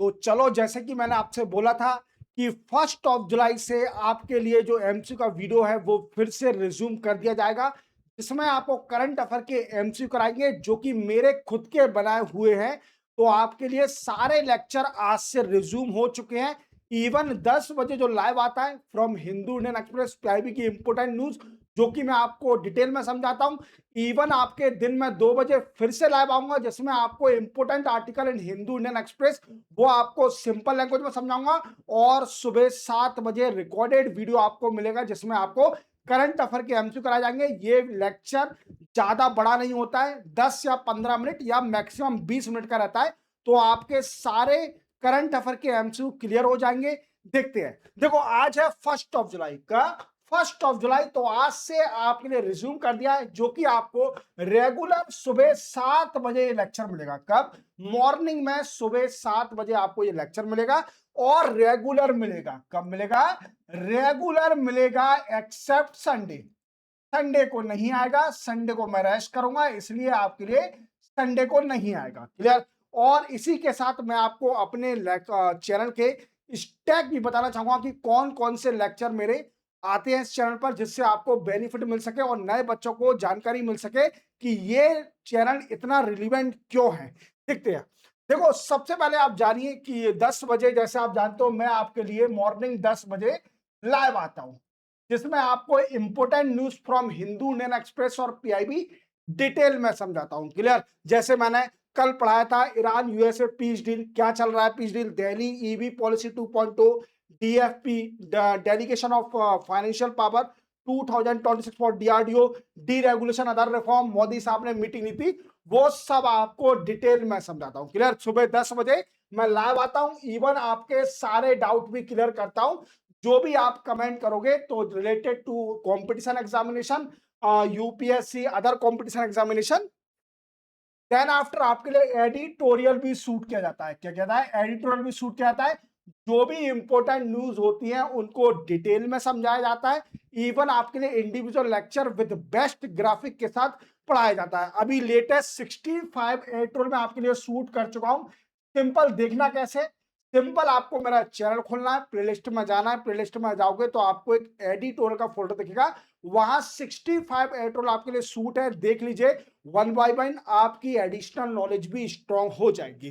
तो चलो, जैसे कि मैंने आपसे बोला था कि 1 जुलाई से आपके लिए जो एमसीक्यू का वीडियो है वो फिर से रिज्यूम कर दिया जाएगा, जिसमें आपको करंट अफेयर के एमसीक्यू कराएंगे जो कि मेरे खुद के बनाए हुए हैं। तो आपके लिए सारे लेक्चर आज से रिज्यूम हो चुके हैं। इवन 10 बजे जो लाइव आता है from Hindu Indian express PIB की इंपोर्टेंट न्यूज, जो कि मैं आपको डिटेल में समझाता हूं। इवन आपके दिन में 2 बजे फिर से लाइव आऊंगा, जिसमें आपको important article in Hindu Indian express वो आपको सिंपल लैंग्वेज में समझाऊंगा। और सुबह 7 बजे रिकॉर्डेड वीडियो आपको मिलेगा, जिसमें आपको करंट अफेयर के एमसीक्यू कराए जाएंगे। ये लेक्चर ज्यादा बड़ा नहीं होता है, 10 या 15 मिनट या मैक्सिमम 20 मिनट का रहता है। तो आपके सारे करंट अफेयर के एमसीक्यू क्लियर हो जाएंगे। देखते हैं। देखो, आज है 1 जुलाई का, 1 जुलाई। तो आज से आपके लिए रिज्यूम कर दिया है, जो कि आपको रेगुलर सुबह 7 बजे लेक्चर मिलेगा। कब? मॉर्निंग में सुबह 7 बजे आपको ये लेक्चर मिलेगा। और रेगुलर मिलेगा। कब मिलेगा? रेगुलर मिलेगा एक्सेप्ट संडे। संडे को नहीं आएगा, संडे को मैं रेस्ट करूंगा, इसलिए आपके लिए संडे को नहीं आएगा। क्लियर? और इसी के साथ मैं आपको अपने चैनल के स्टैक भी बताना चाहूंगा कि कौन कौन से लेक्चर मेरे आते हैं इस चैनल पर, जिससे आपको बेनिफिट मिल सके और नए बच्चों को जानकारी मिल सके कि ये चैनल इतना रिलीवेंट क्यों है। देखते हैं। देखो, सबसे पहले आप जानिए कि 10 बजे, जैसे आप जानते हो, मैं आपके लिए मॉर्निंग 10 बजे लाइव आता हूं, जिसमें आपको important news from Hindu Indian express और पीआईबी डिटेल में समझाता हूं। क्लियर? जैसे मैंने कल पढ़ाया था ईरान यूएसए पीस डील, क्या चल रहा है peace deal, Delhi EV policy 2.0, DFP delegation of financial power 2026 for DRDO, deregulation other reform, Modi साहब ने मीटिंग ली थी, वो सब आपको डिटेल में समझाता हूं। क्लियर? सुबह 10 बजे मैं लाइव आता हूं, इवन आपके सारे डाउट भी क्लियर करता हूं। जो भी आप कमेंट करोगे तो related to competition examination, UPSC, other competition examination, then after आपके लिए एडिटोरियल भी शूट किया जाता है। क्या कहता है? एडिटोरियल भी शूट किया जाता है। जो भी इंपॉर्टेंट न्यूज होती है उनको डिटेल में समझाया जाता है। इवन आपके लिए individual lecture with best graphic के साथ पढ़ाया जाता है। अभी लेटेस्ट 65 एडिटोरियल में आपके लिए शूट कर चुका हूं। सिंपल देखना कैसे? सिंपल, आपको मेरा चैनल खोलना है, प्लेलिस्ट में जाना है, प्लेलिस्ट में जाओगे तो आपको एक एडिटोरियल का फोल्डर दिखेगा, वहां 65 एडिटोरियल आपके लिए शूट है, देख लीजिए। वन बाय वन आपकी एडिशनल नॉलेज भी स्ट्रांग हो जाएगी।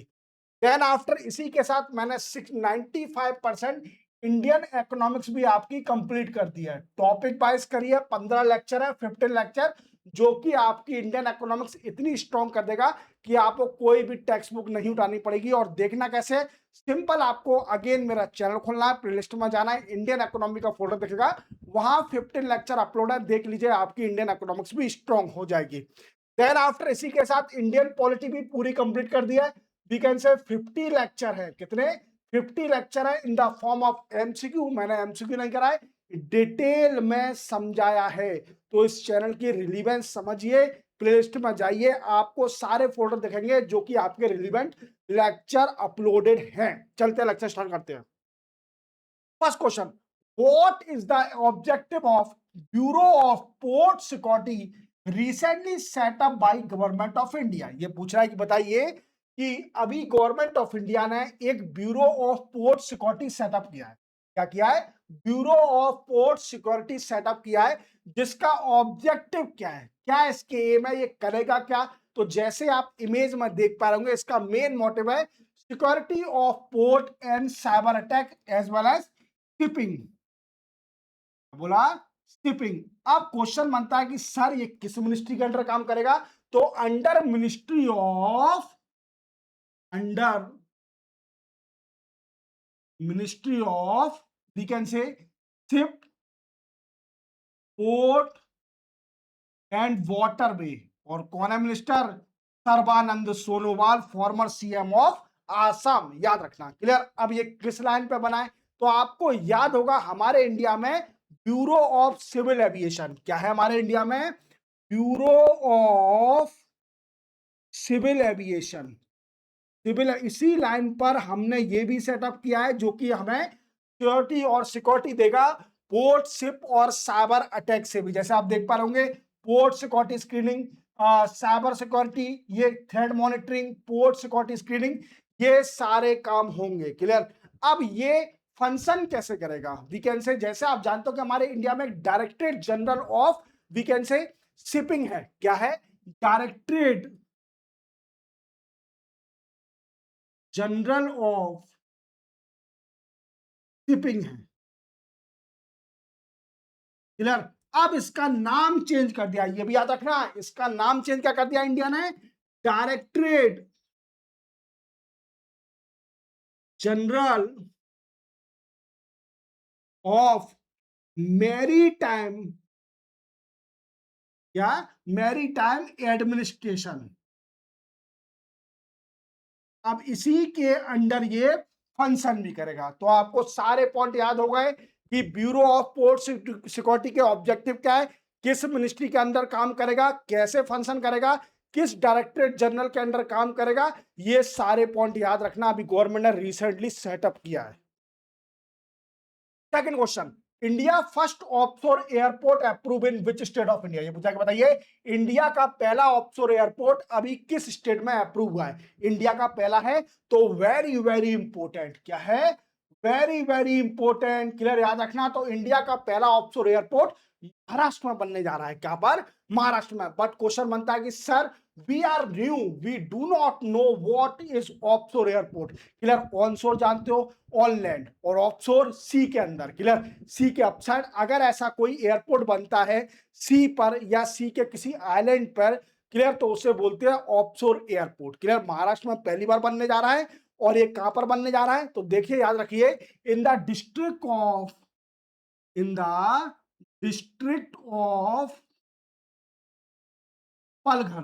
देन आफ्टर इसी के साथ मैंने 95% इंडियन इकोनॉमिक्स भी आपकी कंप्लीट कर दी है। टॉपिक वाइज करिए, 15 लेक्चर है, 15 लेक्चर, जो कि आपकी इंडियन इकोनॉमिक्स इतनी स्ट्रांग कर देगा कि आपको कोई भी टेक्स्ट बुक नहीं उठानी पड़ेगी। और देखना कैसे? सिंपल, आपको अगेन मेरा चैनल खोलना है, प्लेलिस्ट में जाना है, इंडियन इकोनॉमी का फोल्डर दिखेगा, वहां 15 लेक्चर अपलोड है, देख लीजिए, आपकी इंडियन इकोनॉमिक्स भी स्ट्रांग हो जाएगी। देन आफ्टर इसी के साथ इंडियन पॉलिटी भी पूरी कंप्लीट कर दिया है। वी कैन से 50 लेक्चर है। कितने? 50 लेक्चर है in the form of MCQ. मैंने एमसीक्यू नहीं कराए, डिटेल में समझाया है। तो इस चैनल की रिलीवेंस समझिए, प्लेलिस्ट में जाइए, आपको सारे फोल्डर दिखेंगे जो कि आपके रिलीवेंट लेक्चर अपलोडेड हैं। चलते लेक्चर स्टार्ट करते हैं। First question, what is the objective of bureau of port security recently set up by government of India? ये पूछ रहा है कि बताइए कि अभी गवर्नमेंट ऑफ इंडिया ने एक bureau of port security setup किया है। क्या किया है? Bureau of port security setup किया है, जिसका ऑब्जेक्टिव क्या है, क्या इसके एम है, ये करेगा क्या? तो जैसे आप इमेज में देख पा रहे होंगे, इसका मेन मोटिव है security of port and cyber attack as well as shipping. बोला शिपिंग। अब क्वेश्चन बनता है कि सर ये किस मिनिस्ट्री के अंडर काम करेगा? तो under ministry of we can say ship, port and waterway. और कौन है minister? Sarbananda Sonowal, former CM of Assam. याद रखना। क्लियर? अब ये किस लाइन पे बना है? तो आपको याद होगा, हमारे इंडिया में ब्यूरो ऑफ सिविल एविएशन, क्या है हमारे इंडिया में? Bureau of civil aviation. Civil, इसी लाइन पर हमने ये भी सेटअप किया है, जो कि हमें सिक्योरिटी और सिक्योरिटी देगा पोर्ट, शिप और साइबर अटैक से भी। जैसे आप देख पा रहे होंगे, port security screening, cyber security, ये threat monitoring, port security screening, ये सारे काम होंगे। क्लियर? अब ये फंक्शन कैसे करेगा? वी कैन से, जैसे आप जानते हो कि हमारे इंडिया में directorate general of we can say shipping है। क्या है? डायरेक्टरेट जनरल ऑफ शिपिंग है। क्लियर? अब इसका नाम चेंज कर दिया, ये भी याद रखना, इसका नाम चेंज क्या कर दिया इंडिया ने? Directorate general of maritime, या मैरी टाइम एडमिनिस्ट्रेशन। अब इसी के अंडर ये फंक्शन भी करेगा। तो आपको सारे पॉइंट याद हो गए कि ब्यूरो ऑफ पोर्ट सिक्योरिटी के ऑब्जेक्टिव क्या है, किस मिनिस्ट्री के अंदर काम करेगा, कैसे फंक्शन करेगा, किस डायरेक्टरेट जनरल के अंडर काम करेगा, ये सारे पॉइंट याद रखना। अभी गवर्नमेंट ने रिसेंटली सेटअप किया है। Second question, India first offshore airport approve in which state of India? ये पूछा कि बताइए इंडिया का पहला ऑफशोर एयरपोर्ट अभी किस स्टेट में अप्रूव हुआ है? इंडिया का पहला है, तो वेरी वेरी इंपोर्टेंट, क्या है? Very very important. क्लियर? याद रखना, तो इंडिया का पहला ऑफशोर एयरपोर्ट महाराष्ट्र में बनने जा रहा है। क्या पर? महाराष्ट्र में। बट क्वेश्चन बनता है कि sir we are new, we do not know what is offshore airport. Clear? Onshore जानते हो, ऑन लैंड, और ऑफशोर सी के अंदर। क्लियर? सी के अपसाइड अगर ऐसा कोई एयरपोर्ट बनता है सी पर या सी के किसी आइलैंड पर, क्लियर, तो उसे बोलते हैं ऑफशोर एयरपोर्ट। क्लियर? महाराष्ट्र में पहली बार बनने जा रहा है। और ये कहां पर बनने जा रहा है? तो देखिए, याद रखिए, in the district of, in the district of Palghar.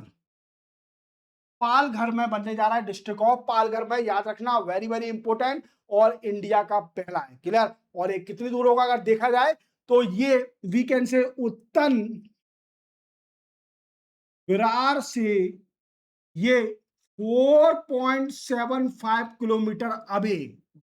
Palghar में बनने जा रहा है, डिस्ट्रिक्ट ऑफ पालघर में। याद रखना, वेरी वेरी इंपोर्टेंट, और इंडिया का पहला है। क्लियर? और ये कितनी दूर होगा अगर देखा जाए तो ये वीकेंड से उत्तर विरार से ये 4.75 किलोमीटर अबे,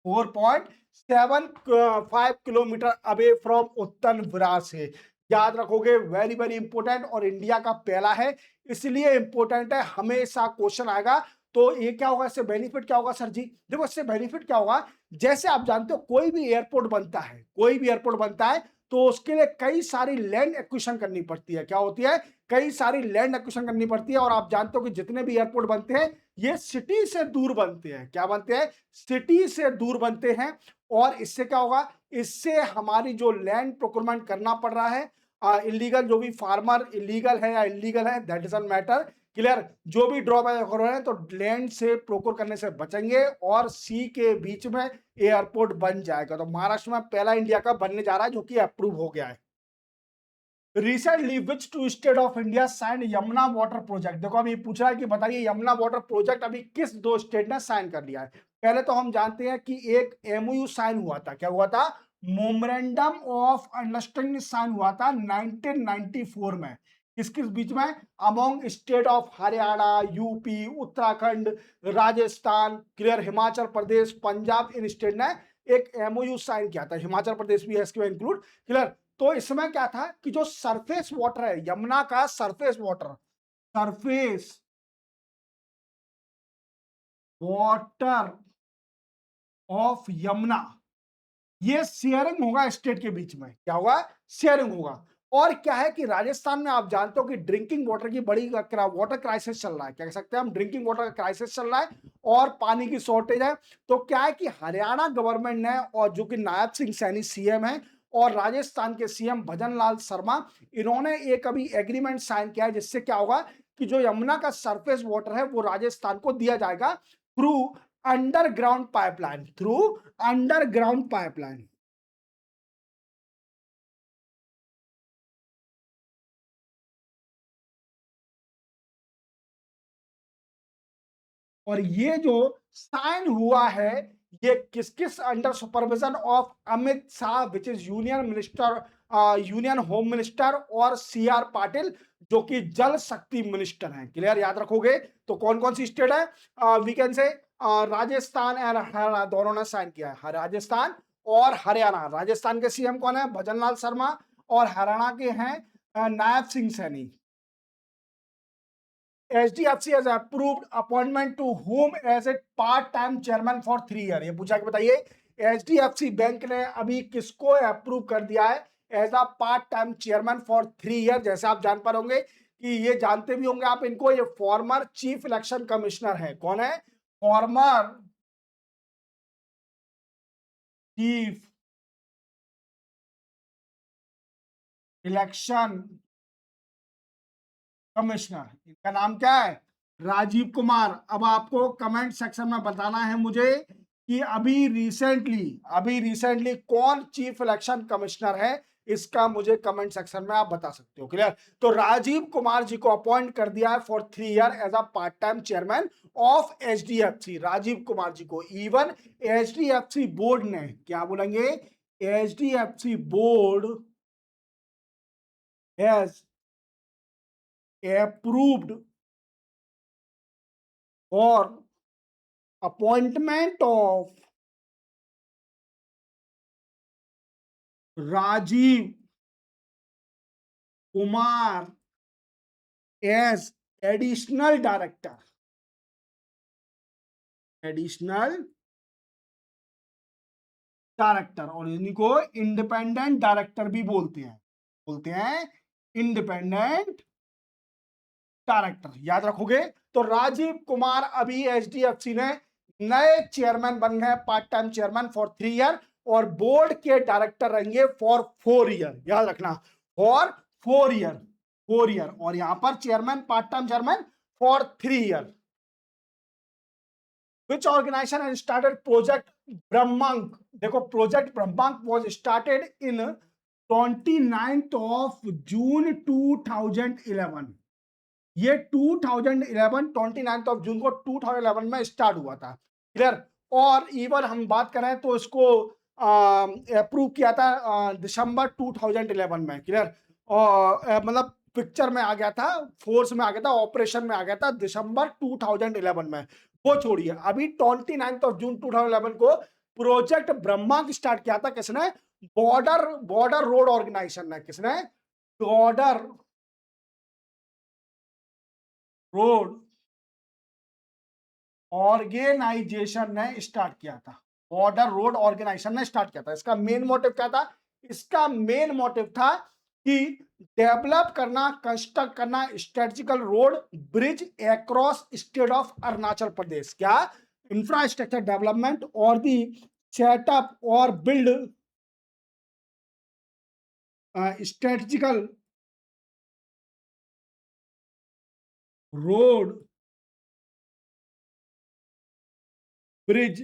4.75 किलोमीटर अबे फ्रॉम उत्तर विरार से। याद रखोगे, वेरी वेरी इंपोर्टेंट, और इंडिया का पहला है, इसलिए इंपोर्टेंट है, हमेशा क्वेश्चन आएगा। तो ये क्या होगा, इससे बेनिफिट क्या होगा सर जी? देखो, इससे बेनिफिट क्या होगा, जैसे आप जानते हो कोई भी एयरपोर्ट बनता है, कोई भी एयरपोर्ट बनता है, तो उसके लिए कई सारी लैंड एक्विजिशन करनी पड़ती है। क्या होती है? कई सारी लैंड एक्विजिशन करनी पड़ती है। और आप जानते हो कि जितने भी एयरपोर्ट बनते हैं ये सिटी से दूर बनते हैं। क्या बनते हैं? सिटी से दूर बनते हैं। और इससे क्या होगा, इससे हमारी जो लैंड प्रोक्योरमेंट करना पड़ रहा है, इलीगल, जो भी फार्मर इलीगल है या इलीगल है दैट डजंट मैटर। क्लियर? जो भी ड्रॉबैक हो रहे हैं तो लैंड से प्रोक्योर करने से बचेंगे, और सी के बीच में एयरपोर्ट बन जाएगा। तो महाराष्ट्र में पहला इंडिया का बनने जा रहा है, जो कि अप्रूव हो गया है। Recently which two state of India sign Yamuna water project? देखो, अभी पूछ रहा है कि बताइए यमुना वाटर प्रोजेक्ट अभी किस दो स्टेट ने साइन कर लिया है? पहले तो हम जानते हैं कि एक एमओयू साइन हुआ था। क्या हुआ था? मोमेंडम ऑफ अंडरस्टैंडिंग साइन हुआ था 1994 में। किस किस बीच में? Among state of Haryana, UP, Uttarakhand, Rajasthan, clear, Himachal Pradesh, Punjab, in state ने एक एमओयू साइन किया था। हिमाचल प्रदेश भी है इसके इंक्लूड। क्लियर? तो इसमें क्या था कि जो सरफेस वाटर है यमुना का, surface water, surface water of Yamuna, ये शेयरिंग होगा स्टेट के बीच में। क्या होगा? शेयरिंग होगा। और क्या है कि राजस्थान में आप जानते हो कि ड्रिंकिंग वाटर की बड़ी वाटर क्राइसिस चल रहा है। क्या कह सकते हैं हम? ड्रिंकिंग वाटर का क्राइसिस चल रहा है और पानी की शॉर्टेज है। तो क्या है कि हरियाणा गवर्नमेंट ने, और जो कि नायब सिंह सैनी सीएम है, और राजस्थान के सीएम भजन लाल शर्मा, इन्होंने एक अभी एग्रीमेंट साइन किया है, जिससे क्या होगा कि जो यमुना का सरफेस वाटर है वो राजस्थान को दिया जाएगा through underground pipeline, through underground pipeline. और ये जो साइन हुआ है, ये किस किस under supervision of Amit Shah, which is union minister, union home minister, और सी आर पाटिल, जो कि जल शक्ति मिनिस्टर हैं। क्लियर? याद रखोगे, तो कौन कौन सी स्टेट है? वी कैन से राजस्थान और हरियाणा दोनों ने साइन किया है। राजस्थान और हरियाणा। राजस्थान के सीएम कौन है? भजन लाल शर्मा। और हरियाणा के हैं Nayab Singh Saini. HDFC has approved appointment to whom as a part-time chairman for 3 year। ये पूछा कि बताइए HDFC बैंक ने अभी किसको अप्रूव कर दिया है as a part time chairman for 3 year. जैसे आप जान पाओगे कि ये जानते भी होंगे आप इनको, ये फॉर्मर चीफ इलेक्शन कमिश्नर है। कौन है? Former chief election commissioner. इनका नाम क्या है? राजीव कुमार। अब आपको कमेंट सेक्शन में बताना है मुझे कि अभी रिसेंटली कौन चीफ इलेक्शन कमिश्नर है, इसका मुझे कमेंट सेक्शन में आप बता सकते हो। क्लियर? तो राजीव कुमार जी को अपॉइंट कर दिया है for 3 year as a part time chairman of HDFC। Rajeev Kumar ji को इवन HDFC बोर्ड ने, क्या बोलेंगे, HDFC board has approved for appointment of Rajiv Kumar as additional director। और इनको इंडिपेंडेंट डायरेक्टर भी बोलते हैं इंडिपेंडेंट डायरेक्टर। याद रखोगे? तो राजीव कुमार अभी HDFC ने नए चेयरमैन बन गए, part time chairman for 3 year, और बोर्ड के डायरेक्टर रहेंगे फॉर 4 ईयर। याद रखना, फॉर 4 ईयर। और यहां पर chairman, part time chairman for 3 year. Which organization has started Project Brahmank? देखो, project Brahmank was started in 29th of June 2011। ये 2011 29 ऑफ जून को 2011 में स्टार्ट हुआ था। क्लियर? और इवन हम बात करें तो इसको अप्रूव किया था दिसंबर 2011 में। क्लियर? और मतलब पिक्चर में आ गया था, फोर्स में आ गया था, ऑपरेशन में आ गया था दिसंबर 2011 में। वो छोड़िए, अभी 29 ऑफ जून 2011 को प्रोजेक्ट ब्रह्मांक स्टार्ट किया था। किसने? बॉर्डर रोड ऑर्गेनाइजेशन ने। किसने? बॉर्डर रोड ऑर्गेनाइजेशन ने स्टार्ट किया था। बॉर्डर रोड ऑर्गेनाइजेशन ने स्टार्ट किया था। इसका मेन मोटिव क्या था? इसका मेन मोटिव था कि डेवलप करना, कंस्ट्रक्ट करना strategical road bridge across state of Arunachal Pradesh. क्या? इंफ्रास्ट्रक्चर डेवलपमेंट और दी सेटअप और build strategical road bridge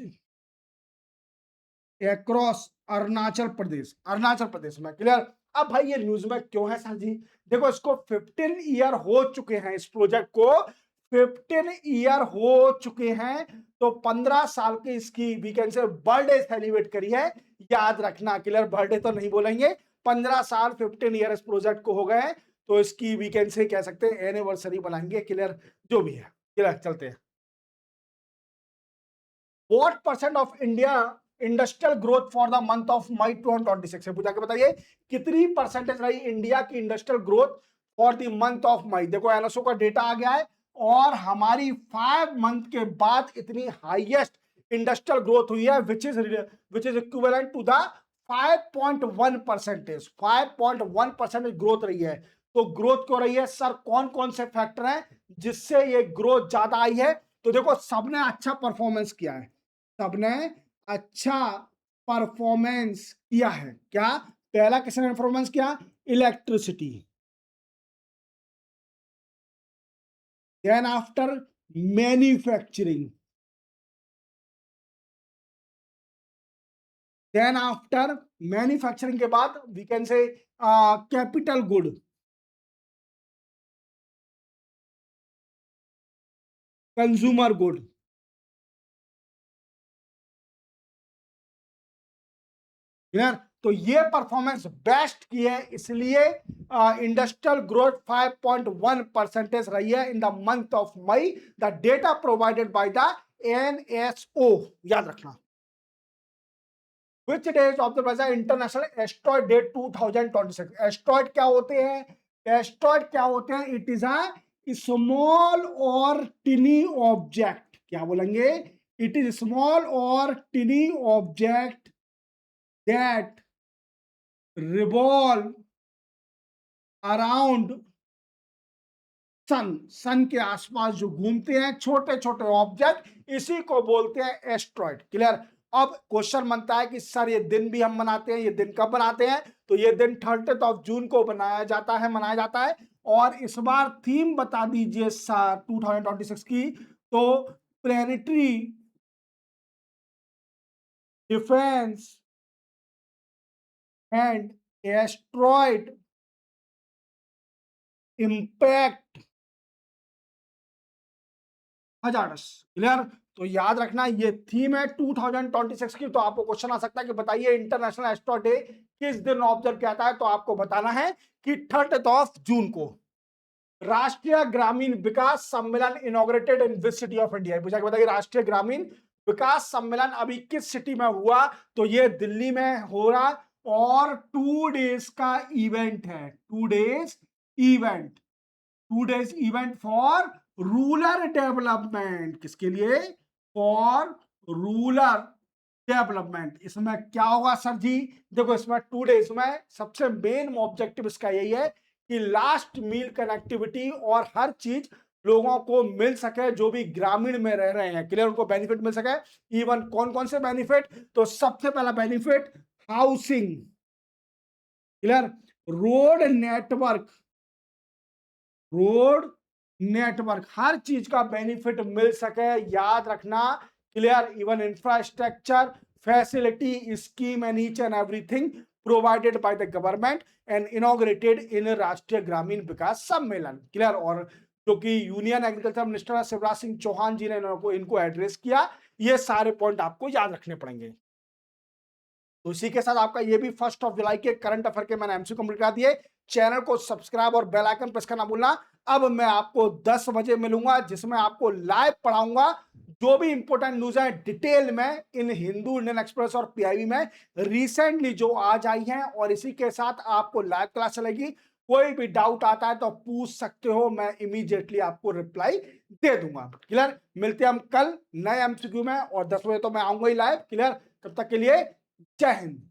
across Arunachal Pradesh में। क्लियर? अब भाई ये न्यूज में क्यों है सर जी? देखो, इसको 15 ईयर हो चुके हैं, इस प्रोजेक्ट को 15 ईयर हो चुके हैं। तो 15 साल की इसकी वीकेंड से बर्थडे सेलिब्रेट करी है। याद रखना, क्लियर? बर्थडे तो नहीं बोलेंगे, 15 साल 15 ईयर इस प्रोजेक्ट को हो गए हैं, तो इसकी वीकेंड से कह सकते हैं एनिवर्सरी बनाएंगे। क्लियर? जो भी है, क्लियर? चलते हैं। What % of India industrial growth for the month of May 2026 से पूछा के बताइए कितनी परसेंटेज रही इंडिया की industrial growth for the month of May. देखो, एनएसओ का डेटा आ गया है और हमारी 5 मंथ के बाद इतनी हाईएस्ट इंडस्ट्रियल ग्रोथ हुई है which is equivalent to the 5.1%। 5.1% growth रही है। तो ग्रोथ क्यों रही है सर? कौन कौन से फैक्टर हैं जिससे ये ग्रोथ ज्यादा आई है? तो देखो, सबने अच्छा परफॉर्मेंस किया है, सबने अच्छा परफॉर्मेंस किया है। क्या? पहला किसने परफॉर्मेंस किया? Electricity. Then after manufacturing, then after manufacturing के बाद we can say capital good, consumer good. Clear? तो ये परफॉर्मेंस बेस्ट की है, इसलिए इंडस्ट्रियल ग्रोथ 5.1% रही है in the month of May, the data provided by the NSO. याद रखना। Which days of the present international asteroid day 2026? Asteroid क्या होते हैं? एस्ट्रॉइड क्या होते हैं? इट इज अ स्मॉल और टिनी ऑब्जेक्ट, क्या बोलेंगे? इट इज स्मॉल और tiny object that revolve around sun के आसपास जो घूमते हैं छोटे छोटे ऑब्जेक्ट, इसी को बोलते हैं एस्ट्रॉइड। क्लियर? अब क्वेश्चन बनता है कि सर ये दिन भी हम मनाते हैं, ये दिन कब मनाते हैं? तो ये दिन 30 जून को मनाया जाता है। और इस बार थीम बता दीजिए सर 2026 की। तो planetary defence and asteroid impact hazardous. Clear? तो याद रखना ये थीम है 2026 की। तो आपको क्वेश्चन आ सकता है कि बताइए इंटरनेशनल एस्ट्रो डे किस दिन ऑब्जर्व किया जाता है? तो आपको बताना है कि 30 जून को। राष्ट्रीय ग्रामीण विकास सम्मेलन inaugurated in which city of India? पूछा कि बताइए राष्ट्रीय ग्रामीण विकास सम्मेलन अभी किस सिटी में हुआ? तो ये दिल्ली में हो रहा और 2 डेज का इवेंट है। 2 days event, 2 days event for rural development. किसके लिए? For rural development. इसमें क्या होगा सर जी? देखो इसमें 2 डेज में सबसे मेन ऑब्जेक्टिव इसका यही है कि लास्ट मील कनेक्टिविटी और हर चीज लोगों को मिल सके जो भी ग्रामीण में रह रहे हैं। क्लियर? उनको बेनिफिट मिल सके। इवन कौन कौन से बेनिफिट? तो सबसे पहला benefit housing. Clear? Road network, road network, हर चीज का बेनिफिट मिल सके। याद रखना। Clear? Even infrastructure facility scheme and each and everything provided by the government and inaugurated in Rashtriya Gramin Vikas Sammelan. Clear? और जो कि union agriculture minister Shivraj Singh Chouhan ji ने इनको एड्रेस किया। ये सारे पॉइंट आपको याद रखने पड़ेंगे। तो इसी के साथ आपका ये भी 1 जुलाई के करंट अफेयर के मैंने एमसीक्यू कंप्लीट कर दिए। चैनल को सब्सक्राइब और बेल आइकन प्रेस करना भूलना। अब मैं आपको 10 बजे मिलूंगा जिसमें आपको लाइव पढ़ाऊंगा जो भी इंपॉर्टेंट न्यूज है डिटेल में इन हिंदू, इंडियन एक्सप्रेस और पीआईबी में रिसेंटली जो आज आई हैं। और इसी के साथ आपको लाइव क्लास चलेगी। कोई भी डाउट आता है तो पूछ सकते हो, मैं इमीडिएटली आपको रिप्लाई दे दूंगा। क्लियर? मिलते हैं हम कल नए एमसीक्यू में और 10 बजे तो मैं आऊंगा ही लाइव। क्लियर? तब तक के लिए जय हिंद।